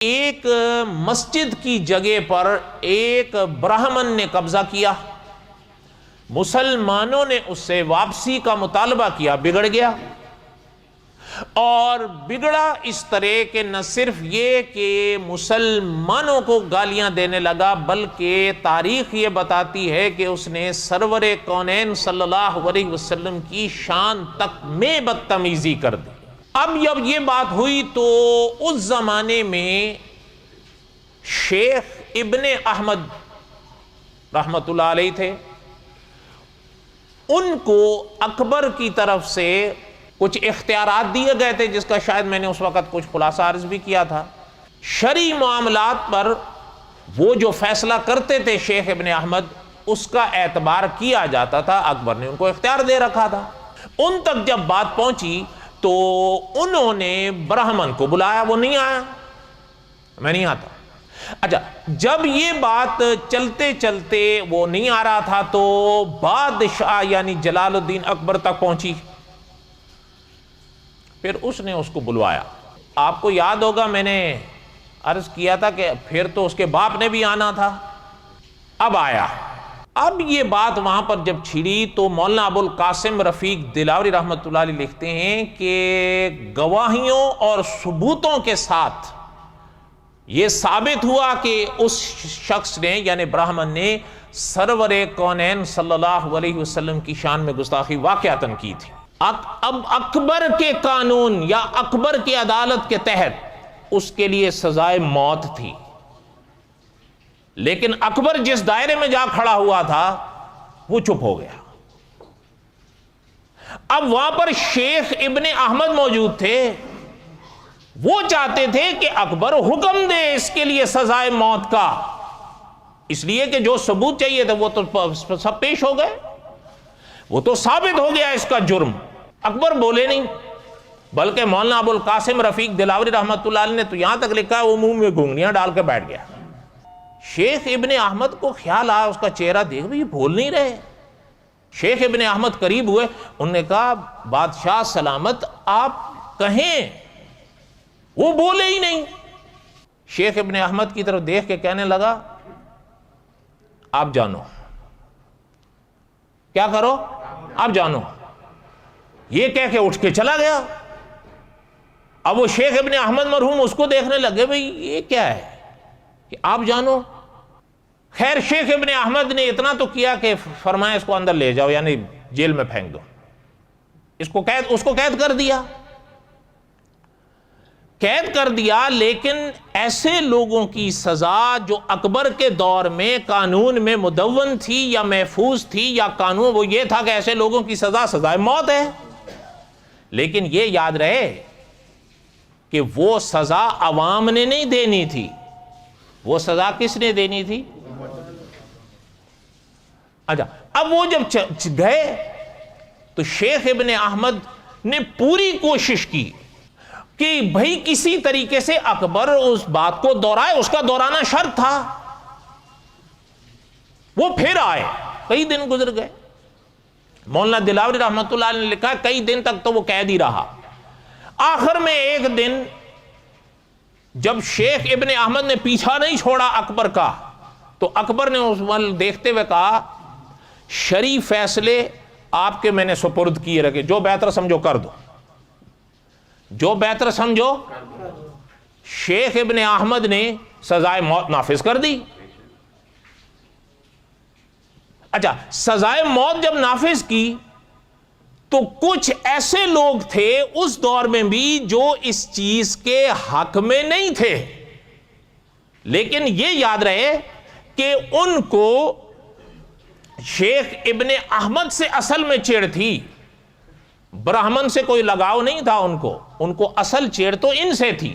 ایک مسجد کی جگہ پر ایک برہمن نے قبضہ کیا، مسلمانوں نے اس سے واپسی کا مطالبہ کیا، بگڑ گیا۔ اور بگڑا اس طرح کہ نہ صرف یہ کہ مسلمانوں کو گالیاں دینے لگا، بلکہ تاریخ یہ بتاتی ہے کہ اس نے سرور کونین صلی اللہ علیہ وسلم کی شان تک میں بدتمیزی کر دی۔ اب جب یہ بات ہوئی تو اس زمانے میں شیخ ابن احمد رحمت اللہ علیہ تھے، ان کو اکبر کی طرف سے کچھ اختیارات دیے گئے تھے، جس کا شاید میں نے اس وقت کچھ خلاصہ عرض بھی کیا تھا۔ شرعی معاملات پر وہ جو فیصلہ کرتے تھے شیخ ابن احمد، اس کا اعتبار کیا جاتا تھا، اکبر نے ان کو اختیار دے رکھا تھا۔ ان تک جب بات پہنچی تو انہوں نے برہمن کو بلایا، وہ نہیں آیا، میں نہیں آتا۔ اچھا، جب یہ بات چلتے چلتے وہ نہیں آ رہا تھا تو بادشاہ یعنی جلال الدین اکبر تک پہنچی، پھر اس نے اس کو بلوایا۔ آپ کو یاد ہوگا میں نے عرض کیا تھا کہ پھر تو اس کے باپ نے بھی آنا تھا، اب آیا۔ اب یہ بات وہاں پر جب چھڑی تو مولانا ابو القاسم رفیق دلاوری رحمۃ اللہ علیہ لکھتے ہیں کہ گواہیوں اور ثبوتوں کے ساتھ یہ ثابت ہوا کہ اس شخص نے یعنی برہمن نے سرور کونین صلی اللہ علیہ وسلم کی شان میں گستاخی واقعتاً کی تھی۔ اب اکبر کے قانون یا اکبر کی عدالت کے تحت اس کے لیے سزائے موت تھی، لیکن اکبر جس دائرے میں جا کھڑا ہوا تھا وہ چپ ہو گیا۔ اب وہاں پر شیخ ابن احمد موجود تھے، وہ چاہتے تھے کہ اکبر حکم دے اس کے لیے سزائے موت کا، اس لیے کہ جو ثبوت چاہیے تھا وہ تو سب پیش ہو گئے، وہ تو ثابت ہو گیا اس کا جرم۔ اکبر بولے نہیں، بلکہ مولانا ابو القاسم رفیق دلاوری رحمۃ اللہ علیہ نے تو یہاں تک لکھا وہ منہ میں گھنگھنیاں ڈال کے بیٹھ گیا۔ شیخ ابن احمد کو خیال آیا، اس کا چہرہ دیکھ بھی بول نہیں رہے۔ شیخ ابن احمد قریب ہوئے، انہوں نے کہا بادشاہ سلامت آپ کہیں، وہ بولے ہی نہیں۔ شیخ ابن احمد کی طرف دیکھ کے کہنے لگا آپ جانو، کیا کرو آپ جانو، یہ کہہ کے اٹھ کے چلا گیا۔ اب وہ شیخ ابن احمد مرحوم اس کو دیکھنے لگے، بھئی یہ کیا ہے کہ آپ جانو۔ خیر شیخ ابن احمد نے اتنا تو کیا کہ فرمایا اس کو اندر لے جاؤ، یعنی جیل میں پھینک دو، اس کو قید کر دیا، قید کر دیا۔ لیکن ایسے لوگوں کی سزا جو اکبر کے دور میں قانون میں مدون تھی یا محفوظ تھی یا قانون وہ یہ تھا کہ ایسے لوگوں کی سزا سزائے موت ہے، لیکن یہ یاد رہے کہ وہ سزا عوام نے نہیں دینی تھی، وہ سزا کس نے دینی تھی؟ اچھا، اب وہ جب گئے تو شیخ ابن احمد نے پوری کوشش کی کہ بھئی کسی طریقے سے اکبر اس بات کو دہرائے، اس کا دہرانا شرط تھا۔ وہ پھر آئے، کئی دن گزر گئے۔ مولانا دلاوری رحمۃ اللہ علیہ نے لکھا کئی دن تک تو وہ قید ہی رہا۔ آخر میں ایک دن جب شیخ ابن احمد نے پیچھا نہیں چھوڑا اکبر کا، تو اکبر نے اس وقت دیکھتے ہوئے کہا شرعی فیصلے آپ کے میں نے سپرد کیے رکھے، جو بہتر سمجھو کر دو، جو بہتر سمجھو۔ شیخ ابن احمد نے سزائے موت نافذ کر دی۔ اچھا، سزائے موت جب نافذ کی تو کچھ ایسے لوگ تھے اس دور میں بھی جو اس چیز کے حق میں نہیں تھے، لیکن یہ یاد رہے کہ ان کو شیخ ابن احمد سے اصل میں چیڑ تھی، برہمن سے کوئی لگاؤ نہیں تھا، ان کو اصل چیڑ تو ان سے تھی۔